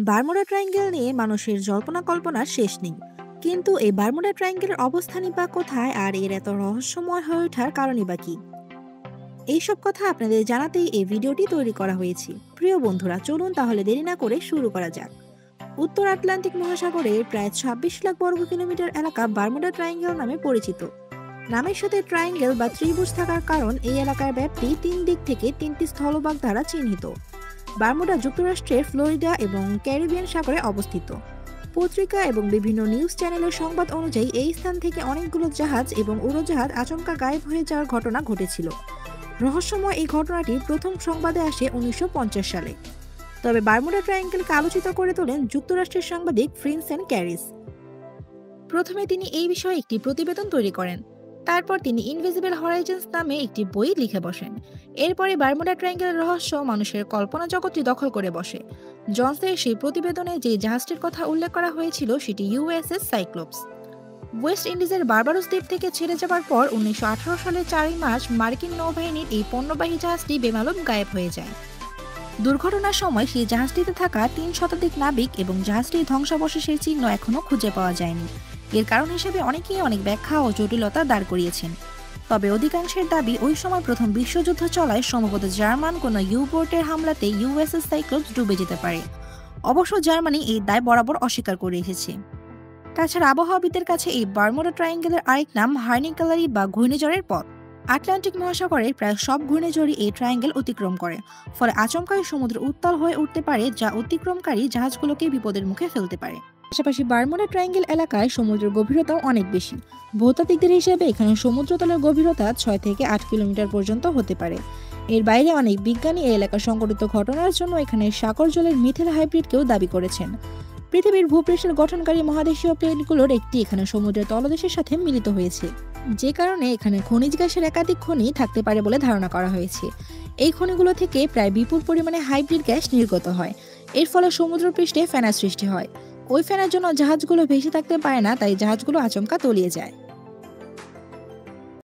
Bermuda triangle নিয়ে মানুষের জল্পনা কল্পনার শেষ নেই। কিন্তু এই বারমুডা ট্রায়াঙ্গেলের অবস্থানই বা কোথায়, আর এর এত রহস্যময় হয়ে ওঠার কারণই বা কি, এইসব কথা আপনাদের জানাতেই এই ভিডিওটি তৈরি করা হয়েছে। প্রিয় বন্ধুরা, চলুন তাহলে দেরি না করে শুরু করা যাক। উত্তর আটলান্টিক মহাসাগরের প্রায় ২৬ লাখ বর্গ কিলোমিটার এলাকা বারমুডা ট্রায়াঙ্গেল নামে পরিচিত। নামের সাথে ট্রায়াঙ্গেল বা ত্রিভুজ থাকার কারণ এই এলাকার ব্যাপ্তি ৩ দিক থেকে ৩টি স্থলভাগ দ্বারা চিহ্নিত। বারমুডা যুক্তরাষ্ট্রের ফ্লোরিডা এবং ক্যারিবিয়ান সাগরে অবস্থিত। পত্রিকা এবং বিভিন্ন নিউজ চ্যানেলের সংবাদ অনুযায়ী এই স্থান থেকে অনেকগুলো জাহাজ এবং উড়োজাহাজ আচমকা গায়েব হয়ে যাওয়ার ঘটনা ঘটেছিল। রহস্যময় এই ঘটনাটি প্রথম সংবাদে আসে ১৯৫০ সালে। তবে বারমুডা ট্রায়াঙ্গেলকে আলোচিত করে তোলেন যুক্তরাষ্ট্রের সাংবাদিক ফ্রিন্সেন ক্যারিস। প্রথমে তিনি এই বিষয়ে একটি প্রতিবেদন তৈরি করেন। তারপর তিনি ইনভিজিবল হরাইজন্স নামে একটি বই লিখে বসেন। এরপরে বারমুডা ট্রায়াঙ্গেলের রহস্য মানুষের কল্পনা জগৎটি দখল করে বসে। জনসের সেই প্রতিবেদনে যে জাহাজটির কথা উল্লেখ করা হয়েছিল সেটি ইউএসএস সাইক্লোপস। ওয়েস্ট ইন্ডিজের বারবারোস দ্বীপ থেকে ছেড়ে যাবার পর ১৯১৮ সালের ৪ মার্চ মার্কিন নৌবাহিনীর এই পণ্যবাহী জাহাজটি বেমালুম গায়েব হয়ে যায়। দুর্ঘটনার সময় সেই জাহাজটিতে থাকা ৩ শতাধিক নাবিক এবং জাহাজটির ধ্বংসাবশেষের চিহ্ন এখনও খুঁজে পাওয়া যায়নি। এর কারণ হিসেবে অনেকেই অনেক ব্যাখ্যা ও জটিলতা দাঁড় করিয়েছেন। তবে অধিকাংশের দাবি ওই সময় প্রথম বিশ্বযুদ্ধ চলায় সম্ভবত জার্মান কোনো ইউ-বোটের হামলাতে ইউএসএস সাইক্লোপস ডুবে যেতে পারে। অবশ্য জার্মানি এই দায় বরাবর অস্বীকার করে এসেছে। তাছাড়া আবহাওয়াবিদদের কাছে এই বারমুডা ট্রায়াঙ্গেলের আরেক নাম হার্নিকালারি বা ঘূর্ণিঝড়ের পথ। আটলান্টিক মহাসাগরের প্রায় সব ঘূর্ণিঝড়ই এই ট্রায়াঙ্গেল অতিক্রম করে, ফলে আচমকাই সমুদ্র উত্তাল হয়ে উঠতে পারে, যা অতিক্রমকারী জাহাজগুলোকে বিপদের মুখে ফেলতে পারে। পাশাপাশি বারমুডা ট্রায়াঙ্গেল এলাকায় সমুদ্রের গভীরতাও অনেক বেশি। ভৌতাত্ত্বিকদের হিসেবে এখানে সমুদ্রতলের গভীরতা ৬ থেকে ৮ কিলোমিটার পর্যন্ত হতে পারে। এর বাইরে অনেক বিজ্ঞানী এই এলাকা সংঘটিত ঘটনার জন্য এখানে সাগর জলের মিথেল হাইব্রিডকেও দাবি করেছেন। পৃথিবীর ভূপৃষ্ঠের গঠনকারী মহাদেশীয় প্লেটগুলোর একটি এখানে সমুদ্রের তলদেশের সাথে মিলিত হয়েছে, যে কারণে এখানে খনিজ গ্যাসের একাধিক খনি থাকতে পারে বলে ধারণা করা হয়েছে। এই খনিগুলো থেকে প্রায় বিপুল পরিমাণে হাইব্রিড গ্যাস নির্গত হয়। এর ফলে সমুদ্রপৃষ্ঠে ফেনার সৃষ্টি হয়। ওই ফেনার জন্য জাহাজগুলো ভেসে থাকতে পারে না, তাই জাহাজগুলো আচমকা তলিয়ে যায়।